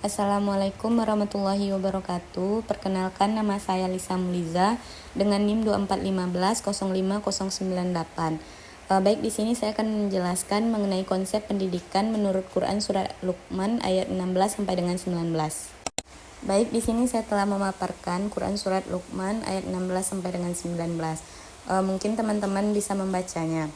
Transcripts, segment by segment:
Assalamualaikum warahmatullahi wabarakatuh. Perkenalkan, nama saya Lisa Muliza dengan NIM 2415050998. Baik, di sini saya akan menjelaskan mengenai konsep pendidikan menurut Quran surat Luqman ayat 16 sampai dengan 19. Baik, di sini saya telah memaparkan Quran surat Luqman ayat 16 sampai dengan 19. Mungkin teman-teman bisa membacanya.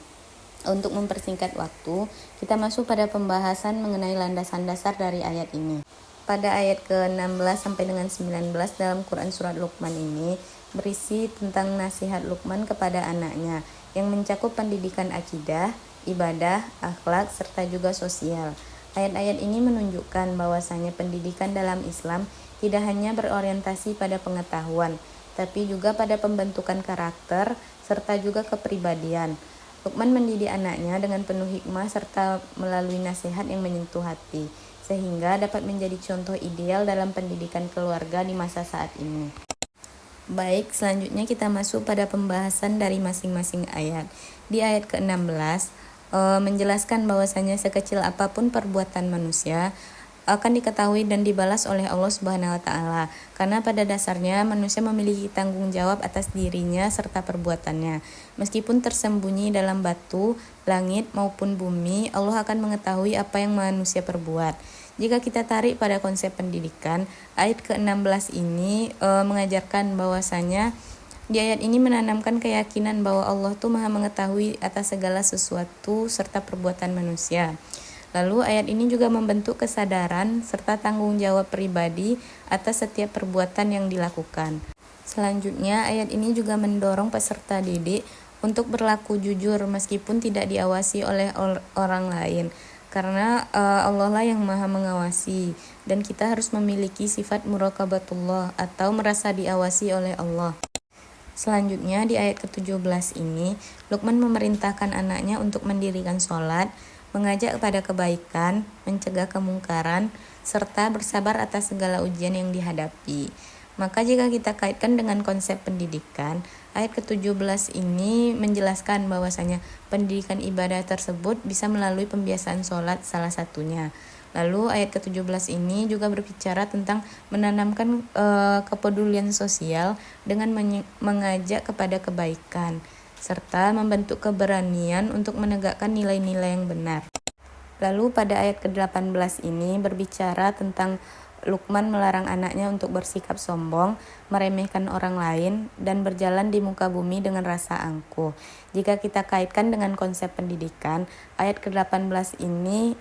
Untuk mempersingkat waktu, kita masuk pada pembahasan mengenai landasan dasar dari ayat ini. Pada ayat ke-16 sampai dengan 19 dalam Quran surat Luqman ini berisi tentang nasihat Luqman kepada anaknya yang mencakup pendidikan akidah, ibadah, akhlak, serta juga sosial. Ayat-ayat ini menunjukkan bahwasanya pendidikan dalam Islam tidak hanya berorientasi pada pengetahuan, tapi juga pada pembentukan karakter serta juga kepribadian. Luqman mendidik anaknya dengan penuh hikmah serta melalui nasihat yang menyentuh hati, sehingga dapat menjadi contoh ideal dalam pendidikan keluarga di masa saat ini. Baik, selanjutnya kita masuk pada pembahasan dari masing-masing ayat. Di ayat ke-16, menjelaskan bahwasanya sekecil apapun perbuatan manusia akan diketahui dan dibalas oleh Allah Subhanahu wa taala. Karena pada dasarnya manusia memiliki tanggung jawab atas dirinya serta perbuatannya. Meskipun tersembunyi dalam batu, langit maupun bumi, Allah akan mengetahui apa yang manusia perbuat. Jika kita tarik pada konsep pendidikan, ayat ke-16 ini mengajarkan bahwasanya di ayat ini menanamkan keyakinan bahwa Allah tuh Maha mengetahui atas segala sesuatu serta perbuatan manusia. Lalu ayat ini juga membentuk kesadaran serta tanggung jawab pribadi atas setiap perbuatan yang dilakukan. Selanjutnya, ayat ini juga mendorong peserta didik untuk berlaku jujur meskipun tidak diawasi oleh orang lain. Karena Allah lah yang Maha mengawasi dan kita harus memiliki sifat muraqabatullah atau merasa diawasi oleh Allah. Selanjutnya, di ayat ke-17 ini, Luqman memerintahkan anaknya untuk mendirikan sholat, mengajak kepada kebaikan, mencegah kemungkaran, serta bersabar atas segala ujian yang dihadapi. Maka jika kita kaitkan dengan konsep pendidikan, ayat ke-17 ini menjelaskan bahwasanya pendidikan ibadah tersebut bisa melalui pembiasaan sholat salah satunya. Lalu ayat ke-17 ini juga berbicara tentang menanamkan kepedulian sosial dengan mengajak kepada kebaikan, serta membentuk keberanian untuk menegakkan nilai-nilai yang benar. Lalu pada ayat ke-18 ini berbicara tentang Luqman melarang anaknya untuk bersikap sombong, meremehkan orang lain, dan berjalan di muka bumi dengan rasa angkuh. Jika kita kaitkan dengan konsep pendidikan, ayat ke-18 ini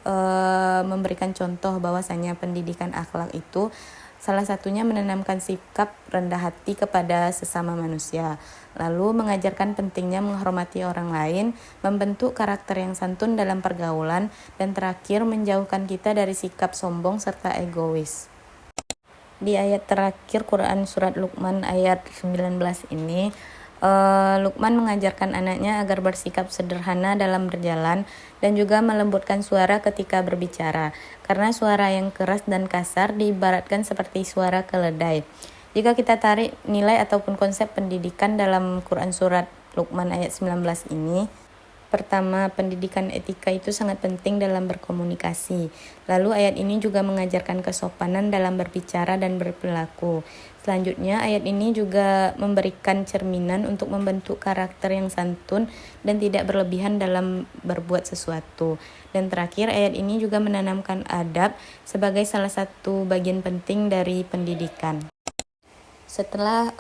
memberikan contoh bahwasanya pendidikan akhlak itu salah satunya menanamkan sikap rendah hati kepada sesama manusia, lalu mengajarkan pentingnya menghormati orang lain, membentuk karakter yang santun dalam pergaulan, dan terakhir menjauhkan kita dari sikap sombong serta egois. Di ayat terakhir Quran surat Luqman ayat 19 ini, Luqman mengajarkan anaknya agar bersikap sederhana dalam berjalan dan juga melembutkan suara ketika berbicara, karena suara yang keras dan kasar diibaratkan seperti suara keledai. Jika kita tarik nilai ataupun konsep pendidikan dalam Quran surat Luqman ayat 19 ini, pertama, pendidikan etika itu sangat penting dalam berkomunikasi. Lalu ayat ini juga mengajarkan kesopanan dalam berbicara dan berperilaku. Selanjutnya, ayat ini juga memberikan cerminan untuk membentuk karakter yang santun dan tidak berlebihan dalam berbuat sesuatu. Dan terakhir, ayat ini juga menanamkan adab sebagai salah satu bagian penting dari pendidikan. Setelah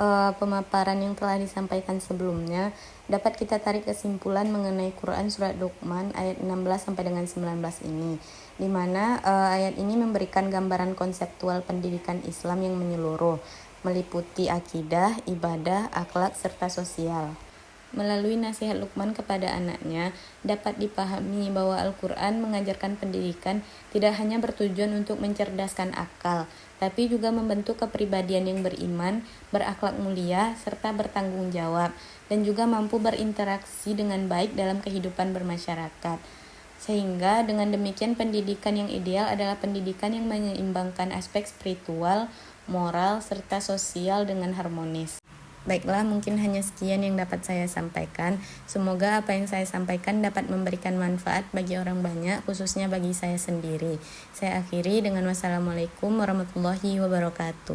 pemaparan yang telah disampaikan sebelumnya, dapat kita tarik kesimpulan mengenai Quran surat Luqman ayat 16 sampai dengan 19 ini, di mana ayat ini memberikan gambaran konseptual pendidikan Islam yang menyeluruh, meliputi akidah, ibadah, akhlak, serta sosial. Melalui nasihat Luqman kepada anaknya, dapat dipahami bahwa Al-Quran mengajarkan pendidikan tidak hanya bertujuan untuk mencerdaskan akal, tapi juga membentuk kepribadian yang beriman, berakhlak mulia, serta bertanggung jawab, dan juga mampu berinteraksi dengan baik dalam kehidupan bermasyarakat. Sehingga dengan demikian pendidikan yang ideal adalah pendidikan yang menyeimbangkan aspek spiritual, moral, serta sosial dengan harmonis. Baiklah, mungkin hanya sekian yang dapat saya sampaikan. Semoga apa yang saya sampaikan dapat memberikan manfaat bagi orang banyak, khususnya bagi saya sendiri. Saya akhiri dengan wassalamualaikum warahmatullahi wabarakatuh.